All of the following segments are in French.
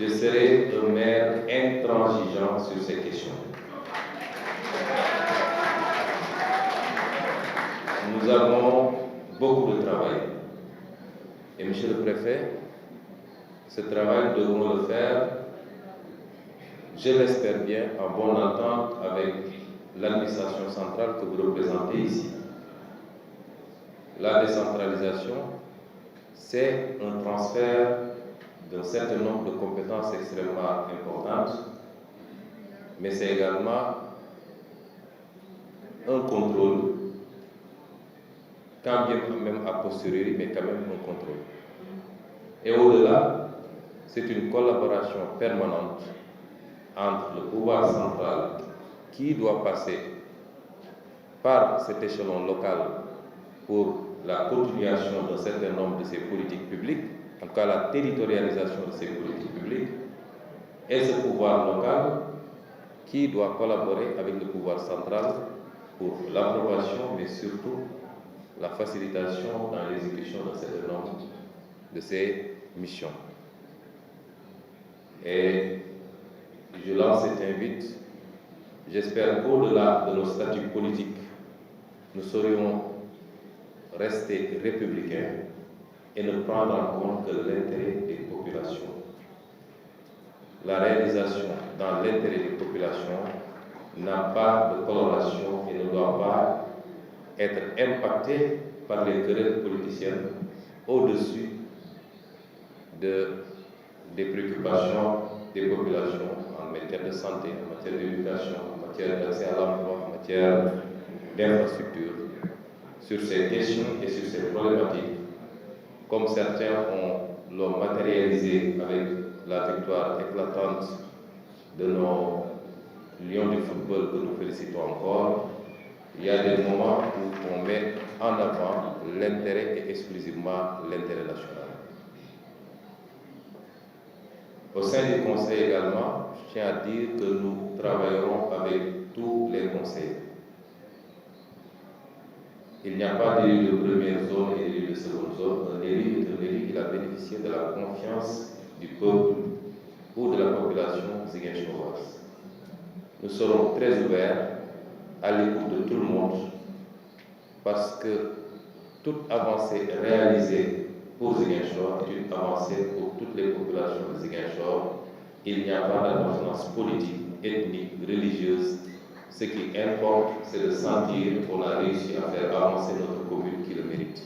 je serai un maire intransigeant sur ces questions. Nous avons beaucoup de travail. Et Monsieur le Préfet, ce travail, nous devons le faire, je l'espère bien, en bonne entente avec l'administration centrale que vous représentez ici. La décentralisation, c'est un transfert d'un certain nombre de compétences extrêmement importantes, mais c'est également un contrôle, quand bien même a posteriori, mais quand même un contrôle. Et au-delà, c'est une collaboration permanente entre le pouvoir central qui doit passer par cet échelon local pour la continuation d'un certain nombre de ces politiques publiques, en tout cas la territorialisation de ces politiques publiques, et ce pouvoir local qui doit collaborer avec le pouvoir central pour l'approbation, mais surtout la facilitation dans l'exécution d'un certain nombre de ces missions. Et je lance cette invite. J'espère qu'au-delà de nos statuts politiques, nous saurions rester républicains et ne prendre en compte que l'intérêt des populations. La réalisation dans l'intérêt des populations n'a pas de coloration et ne doit pas être impactée par les querelles politiciennes au-dessus des préoccupations des populations en matière de santé, en matière d'éducation, en matière d'accès à l'emploi, en matière d'infrastructure. Sur ces questions et sur ces problématiques, comme certains l'ont matérialisé avec la victoire éclatante de nos lions du football que nous félicitons encore, il y a des moments où on met en avant l'intérêt et exclusivement l'intérêt national. Au sein du Conseil également, je tiens à dire que nous travaillerons avec tous les conseils. Il n'y a pas d'élu de première zone et d'élu de seconde zone. Un élu est un élu qui a bénéficié de la confiance du peuple ou de la population ziguinchoroise. Nous serons très ouverts à l'écoute de tout le monde parce que toute avancée réalisée pour Ziguinchor est une avancée pour toutes les populations de Ziguinchor. Il n'y a pas d'appartenance politique, ethnique, religieuse. Ce qui importe, c'est de sentir qu'on a réussi à faire avancer notre commune qui le mérite.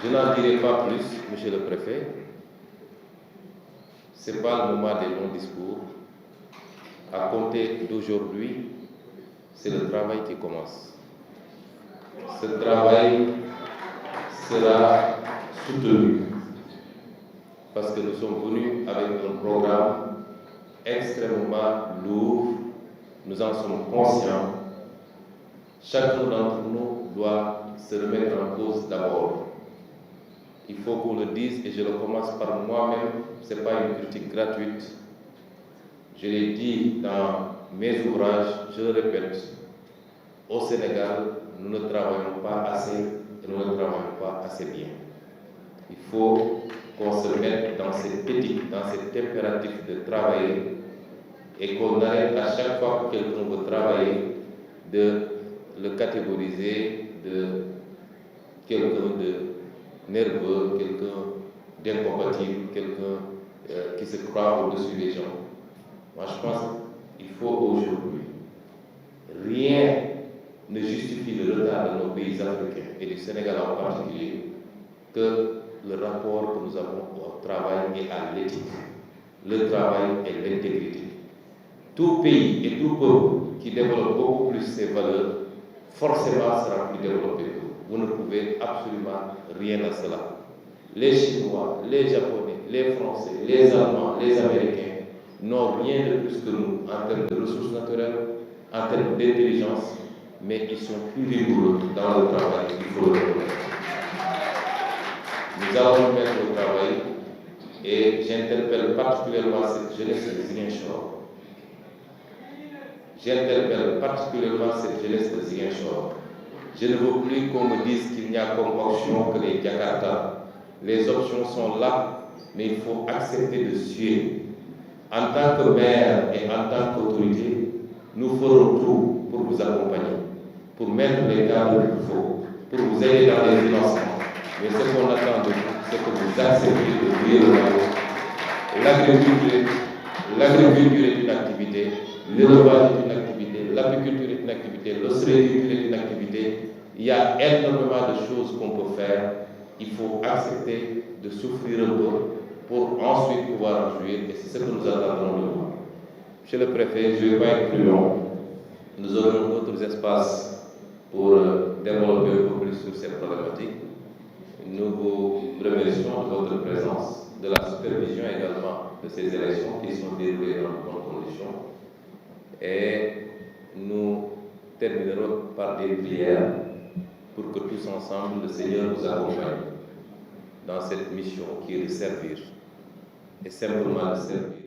Je n'en dirai pas plus, Monsieur le Préfet. Ce n'est pas le moment des longs discours. À compter d'aujourd'hui, c'est le travail qui commence. Ce travail sera soutenu parce que nous sommes venus avec un programme extrêmement lourd. Nous en sommes conscients. Chacun d'entre nous doit se remettre en cause d'abord. Il faut qu'on le dise et je le commence par moi-même. Ce n'est pas une critique gratuite. Je l'ai dit dans mes ouvrages, je le répète. Au Sénégal, nous ne travaillons pas assez et nous ne travaillons pas assez bien. Il faut qu'on se mette dans cette éthique, dans cet impératif de travailler et qu'on arrête à chaque fois que quelqu'un veut travailler de le catégoriser de quelqu'un de nerveux, quelqu'un d'incompatible, quelqu'un qui se croit au-dessus des gens. Moi, je pense qu'il faut aujourd'hui, rien ne justifie le retard de nos pays africains et du Sénégal en particulier que le rapport que nous avons au travail et à l'éthique. Le travail et l'intégrité. Tout pays et tout peuple qui développe beaucoup plus ses valeurs, forcément sera plus développé que vous. Vous ne pouvez absolument rien à cela. Les Chinois, les Japonais, les Français, les Allemands, les Américains n'ont rien de plus que nous en termes de ressources naturelles, en termes d'intelligence, mais ils sont plus rigoureux dans le travail, il faut le reconnaître. Nous allons mettre au travail et j'interpelle particulièrement cette jeunesse de Ziguinchor. J'interpelle particulièrement cette jeunesse de Ziguinchor. Je ne veux plus qu'on me dise qu'il n'y a comme option que les Jakarta. Les options sont là mais il faut accepter de suer. En tant que maire et en tant qu'autorité, nous ferons tout pour vous accompagner, pour mettre les cadres qu'il faut, pour vous aider dans les financements. Mais ce qu'on attend de vous, c'est que vous acceptiez de briller le maillot. L'agriculture est une activité, l'élevage est une activité, l'apiculture est une activité, l'ostréiculture est une activité. Il y a énormément de choses qu'on peut faire. Il faut accepter de souffrir un peu pour ensuite pouvoir en jouir, et c'est ce que nous attendons de vous. Monsieur le préfet, je ne vais pas être plus long. Nous aurons d'autres espaces pour développer un peu plus sur cette problématique. Nous vous remercions de votre présence, de la supervision également de ces élections qui sont déroulées dans de bonnes conditions. Et nous terminerons par des prières pour que tous ensemble, le Seigneur nous accompagne dans cette mission qui est de servir, et simplement de servir.